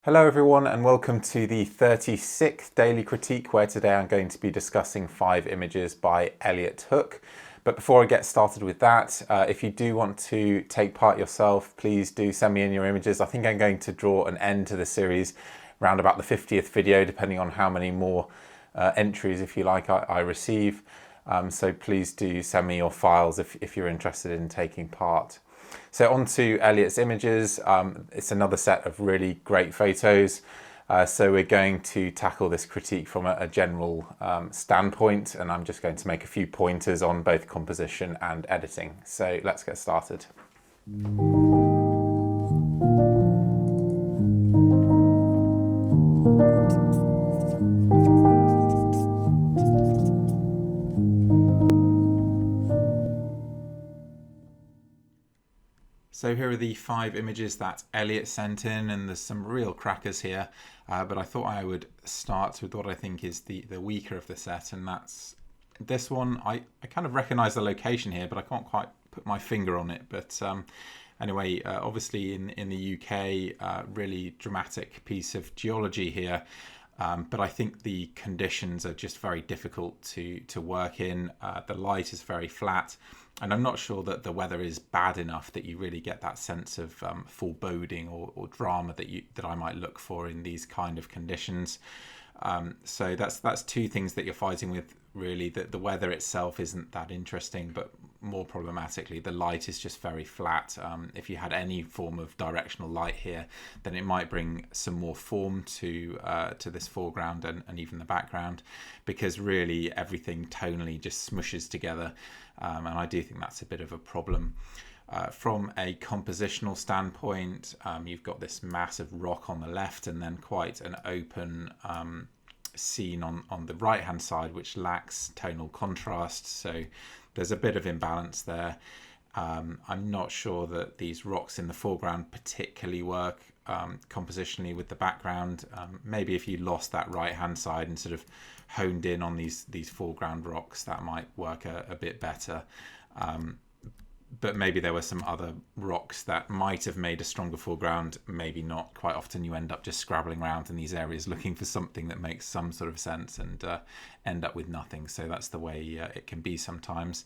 Hello everyone and welcome to the 36th Daily Critique, where today I'm going to be discussing 5 images by Elliot Hook. But before I get started with that, if you do want to take part yourself, please do send me in your images. I think I'm going to draw an end to the series around about the 50th video, depending on how many more entries, if you like, I receive. So please do send me your files if you're interested in taking part. So on to Elliot's images. It's another set of really great photos. So we're going to tackle this critique from a general standpoint, and I'm just going to make a few pointers on both composition and editing. So let's get started. So here are the 5 images that Elliot sent in, and there's some real crackers here, but I thought I would start with what I think is the weaker of the set, and that's this one. I kind of recognise the location here, but I can't quite put my finger on it. But anyway, obviously in the UK, really dramatic piece of geology here. But I think the conditions are just very difficult to work in. The light is very flat, and I'm not sure that the weather is bad enough that you really get that sense of foreboding or drama that I might look for in these kind of conditions. So that's 2 things that you're fighting with, really. That the weather itself isn't that interesting, but more problematically, the light is just very flat. If you had any form of directional light here, then it might bring some more form to this foreground and even the background, because really everything tonally just smushes together, and I do think that's a bit of a problem. From a compositional standpoint, you've got this massive rock on the left and then quite an open scene on the right hand side, which lacks tonal contrast, so there's a bit of imbalance there. I'm not sure that these rocks in the foreground particularly work compositionally with the background. Maybe if you lost that right hand side and sort of honed in on these foreground rocks, that might work a bit better. But maybe there were some other rocks that might have made a stronger foreground, maybe not. Quite often you end up just scrabbling around in these areas looking for something that makes some sort of sense and end up with nothing. So that's the way it can be sometimes.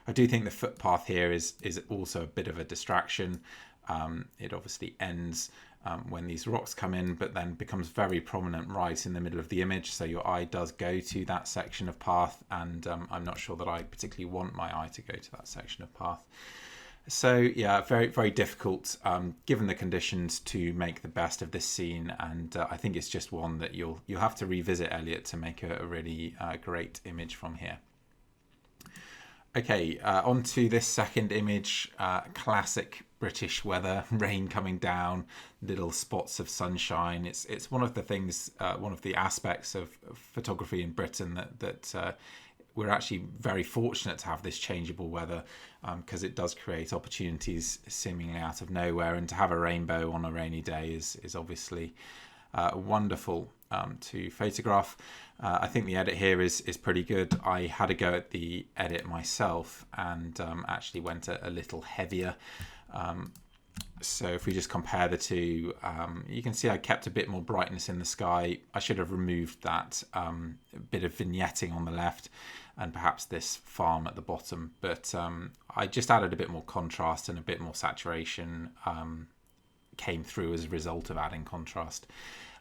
I do think the footpath here is also a bit of a distraction. It obviously ends when these rocks come in, but then becomes very prominent right in the middle of the image. So your eye does go to that section of path, and I'm not sure that I particularly want my eye to go to that section of path. So yeah, very, very difficult given the conditions to make the best of this scene, and I think it's just one that you'll have to revisit, Elliot, to make a really great image from here. Okay, on to this second image. Classic British weather, rain coming down, little spots of sunshine. It's one of the things, one of the aspects of photography in Britain that we're actually very fortunate to have this changeable weather, because it does create opportunities seemingly out of nowhere, and to have a rainbow on a rainy day is obviously wonderful to photograph. I think the edit here is pretty good. I had a go at the edit myself and actually went a little heavier. So if we just compare the two, you can see I kept a bit more brightness in the sky. I should have removed that bit of vignetting on the left and perhaps this farm at the bottom, but I just added a bit more contrast, and a bit more saturation came through as a result of adding contrast.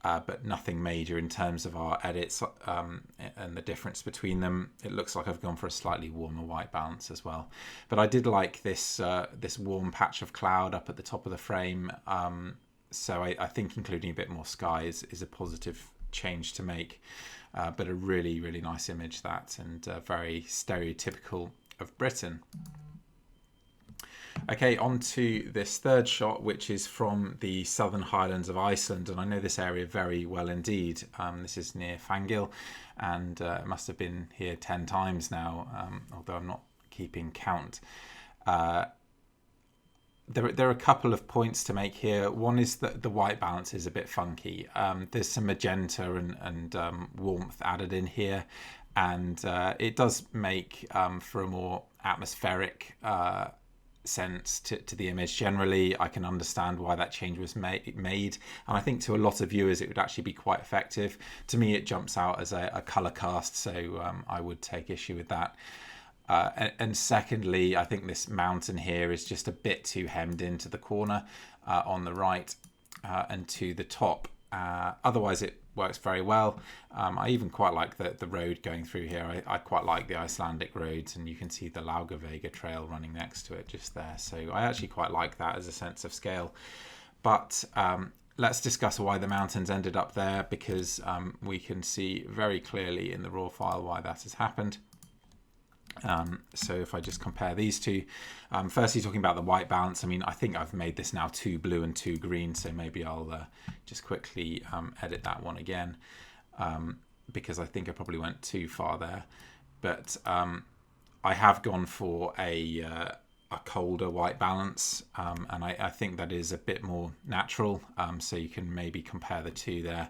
But nothing major in terms of our edits and the difference between them. It looks like I've gone for a slightly warmer white balance as well. But I did like this warm patch of cloud up at the top of the frame. So I think including a bit more sky is a positive change to make. But a really, really nice image, that, and very stereotypical of Britain. Okay, on to this third shot, which is from the southern highlands of Iceland, and I know this area very well indeed. This is near Fangil, and it must have been here 10 times now, although I'm not keeping count. There are a couple of points to make here. One is that the white balance is a bit funky. There's some magenta and warmth added in here, and it does make for a more atmospheric sense to the image. Generally, I can understand why that change was made, and I think to a lot of viewers it would actually be quite effective. To me, it jumps out as a colour cast, so I would take issue with that. And secondly, I think this mountain here is just a bit too hemmed into the corner on the right and to the top. Otherwise, it works very well. I even quite like the road going through here. I quite like the Icelandic roads, and you can see the Laugavega trail running next to it just there. So I actually quite like that as a sense of scale. But let's discuss why the mountains ended up there, because we can see very clearly in the raw file why that has happened. So if I just compare these two, firstly talking about the white balance, I mean, I think I've made this now 2 blue and 2 green, so maybe I'll just quickly edit that one again, because I think I probably went too far there. But I have gone for a colder white balance, and I think that is a bit more natural, so you can maybe compare the two there.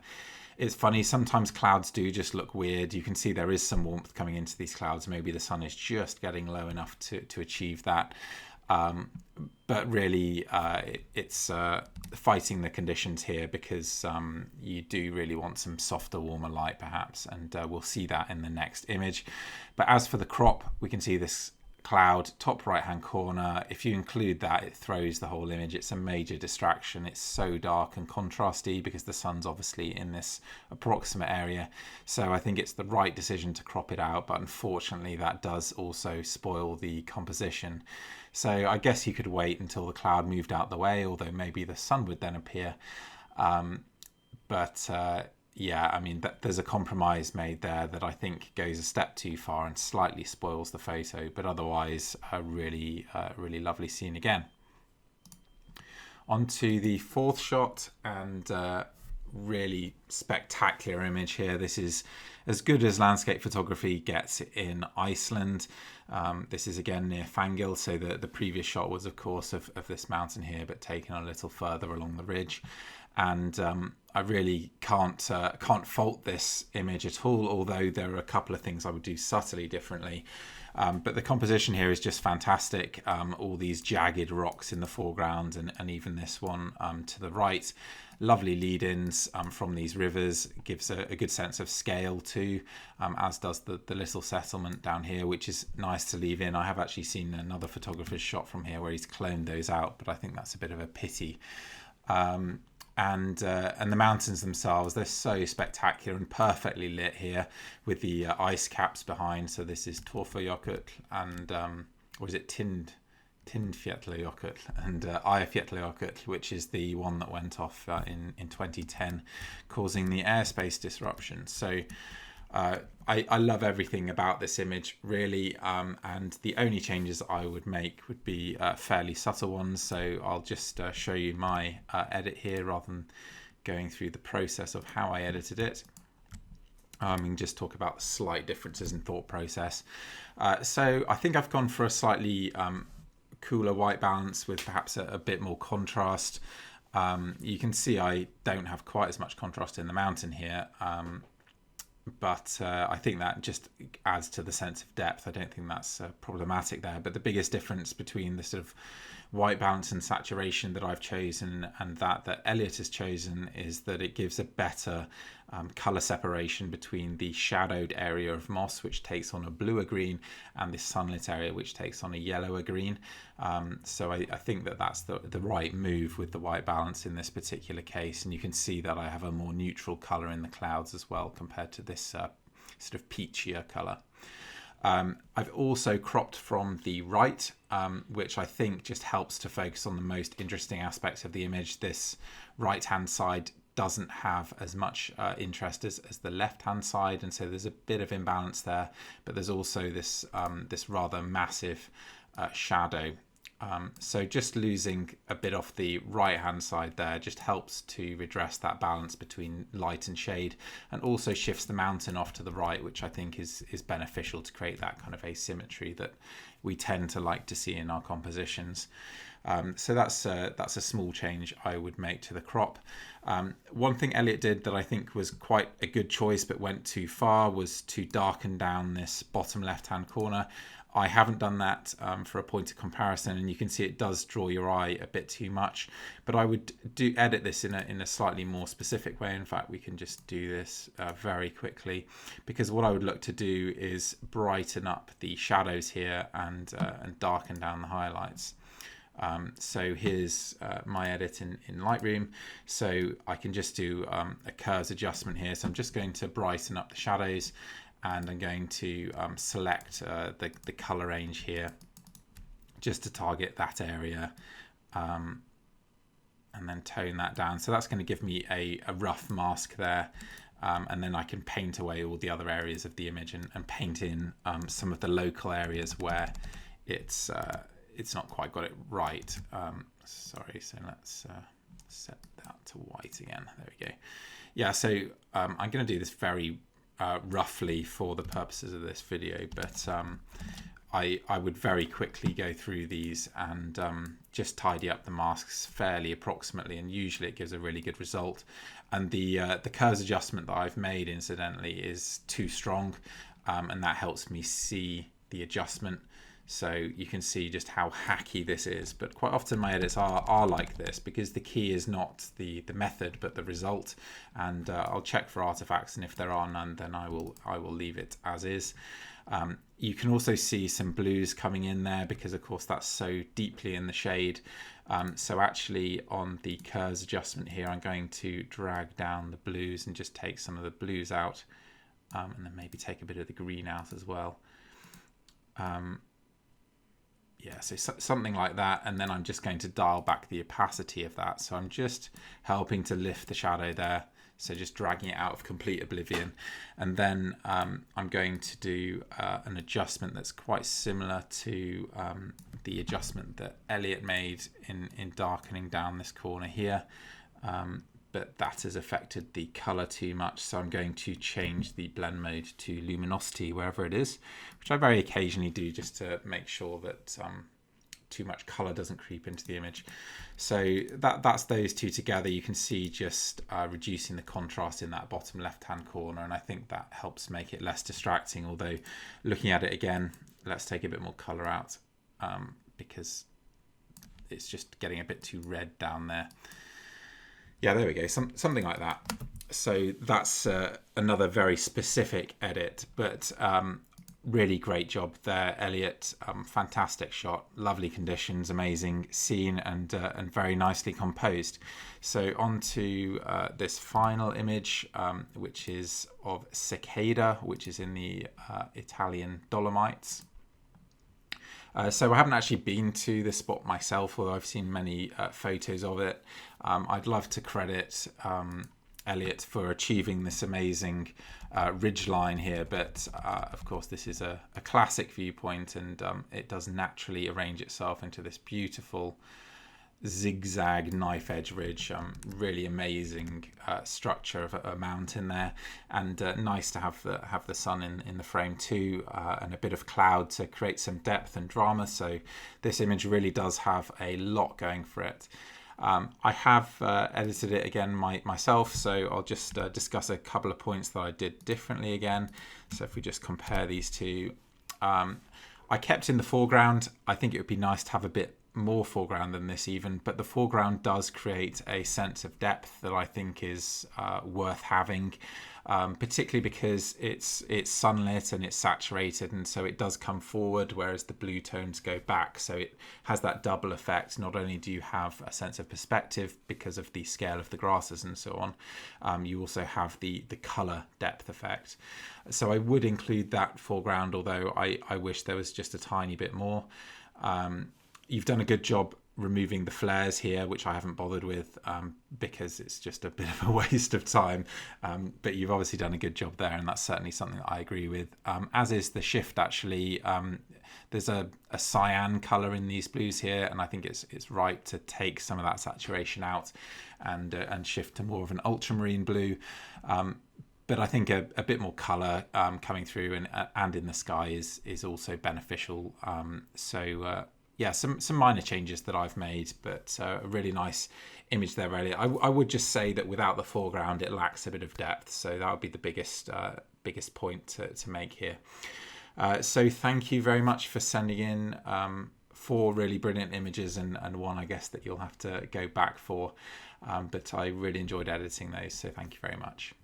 It's funny, sometimes clouds do just look weird. You can see there is some warmth coming into these clouds. Maybe the sun is just getting low enough to achieve that. But really, it's fighting the conditions here, because you do really want some softer, warmer light perhaps. And we'll see that in the next image. But as for the crop, we can see this cloud top right hand corner. If you include that, it throws the whole image. It's a major distraction. It's so dark and contrasty because the sun's obviously in this approximate area, so I think it's the right decision to crop it out, but unfortunately that does also spoil the composition. So I guess you could wait until the cloud moved out the way, although maybe the sun would then appear. Yeah, I mean, there's a compromise made there that I think goes a step too far and slightly spoils the photo, but otherwise a really lovely scene again. On to the fourth shot, and really spectacular image here. This is as good as landscape photography gets in Iceland. This is again near Fangil, so the previous shot was of course of this mountain here, but taken a little further along the ridge. And I really can't fault this image at all, although there are a couple of things I would do subtly differently. But the composition here is just fantastic. All these jagged rocks in the foreground, and even this one to the right. Lovely lead-ins from these rivers. Gives a good sense of scale too, as does the little settlement down here, which is nice to leave in. I have actually seen another photographer's shot from here where he's cloned those out, but I think that's a bit of a pity. And the mountains themselves, they're so spectacular and perfectly lit here with the ice caps behind. So this is Torfajökull and or is it Tindfjallajökull and Eyjafjallajökull, which is the one that went off in 2010, causing the airspace disruption. So I love everything about this image, really, and the only changes I would make would be fairly subtle ones. So I'll just show you my edit here rather than going through the process of how I edited it. And just talk about the slight differences in thought process. So I think I've gone for a slightly cooler white balance with perhaps a bit more contrast. You can see I don't have quite as much contrast in the mountain here. But I think that just adds to the sense of depth. I don't think that's problematic there. But the biggest difference between the sort of white balance and saturation that I've chosen and that Elliot has chosen is that it gives a better colour separation between the shadowed area of moss, which takes on a bluer green, and the sunlit area, which takes on a yellower green. So I think that's the right move with the white balance in this particular case. And you can see that I have a more neutral colour in the clouds as well compared to this sort of peachier colour. I've also cropped from the right, which I think just helps to focus on the most interesting aspects of the image. This right-hand side doesn't have as much interest as the left-hand side, and so there's a bit of imbalance there. But there's also this rather massive shadow. So just losing a bit off the right hand side there just helps to redress that balance between light and shade, and also shifts the mountain off to the right, which I think is beneficial to create that kind of asymmetry that we tend to like to see in our compositions. So that's a small change I would make to the crop. One thing Elliot did that I think was quite a good choice but went too far was to darken down this bottom left hand corner. I haven't done that for a point of comparison, and you can see it does draw your eye a bit too much. But I would edit this in a slightly more specific way. In fact, we can just do this very quickly, because what I would look to do is brighten up the shadows here and darken down the highlights. So here's my edit in Lightroom. So I can just do a curves adjustment here. So I'm just going to brighten up the shadows, and I'm going to select the color range here just to target that area, and then tone that down. So that's going to give me a rough mask there, and then I can paint away all the other areas of the image and paint in some of the local areas where it's not quite got it right. Sorry, so let's set that to white again. There we go. Yeah, so I'm going to do this very roughly for the purposes of this video, but I would very quickly go through these and just tidy up the masks fairly approximately, and usually it gives a really good result. And the curves adjustment that I've made, incidentally, is too strong, and that helps me see the adjustment. So you can see just how hacky this is, but quite often my edits are like this, because the key is not the method but the result. And I'll check for artifacts, and if there are none, then I will leave it as is. You can also see some blues coming in there, because of course that's so deeply in the shade. So actually on the curves adjustment here, I'm going to drag down the blues and just take some of the blues out, and then maybe take a bit of the green out as well. Yeah, so something like that, and then I'm just going to dial back the opacity of that. So I'm just helping to lift the shadow there, so just dragging it out of complete oblivion. And then I'm going to do an adjustment that's quite similar to the adjustment that Elliot made in darkening down this corner here. But that has affected the color too much, so I'm going to change the blend mode to luminosity wherever it is, which I very occasionally do just to make sure that too much color doesn't creep into the image. So that's those two together. You can see just reducing the contrast in that bottom left hand corner, and I think that helps make it less distracting. Although looking at it again, let's take a bit more color out, because it's just getting a bit too red down there. Yeah, there we go, something like that. So that's another very specific edit, but really great job there, Elliot. Fantastic shot, lovely conditions, amazing scene, and very nicely composed. So on to this final image, which is of Cicada, which is in the Italian Dolomites. So I haven't actually been to this spot myself, although I've seen many photos of it. I'd love to credit Elliot for achieving this amazing ridge line here, but of course this is a classic viewpoint, and it does naturally arrange itself into this beautiful zigzag knife edge ridge. Really amazing structure of a mountain there, and nice to have the sun in the frame too, and a bit of cloud to create some depth and drama. So this image really does have a lot going for it. I have edited it again myself, so I'll just discuss a couple of points that I did differently again. So if we just compare these two, I kept in the foreground. I think it would be nice to have a bit more foreground than this even, but the foreground does create a sense of depth that I think is worth having, particularly because it's sunlit and it's saturated, and so it does come forward, whereas the blue tones go back. So it has that double effect. Not only do you have a sense of perspective because of the scale of the grasses and so on, you also have the color depth effect. So I would include that foreground, although I wish there was just a tiny bit more. You've done a good job removing the flares here, which I haven't bothered with because it's just a bit of a waste of time. But you've obviously done a good job there, and that's certainly something that I agree with. As is the shift, actually. There's a cyan color in these blues here, and I think it's right to take some of that saturation out and shift to more of an ultramarine blue. But I think a bit more colour coming through and in the sky is also beneficial. Yeah, some minor changes that I've made, but a really nice image there, really. I would just say that without the foreground, it lacks a bit of depth. So that would be the biggest point to make here. So thank you very much for sending in 4 really brilliant images and one, I guess, that you'll have to go back for. But I really enjoyed editing those, so thank you very much.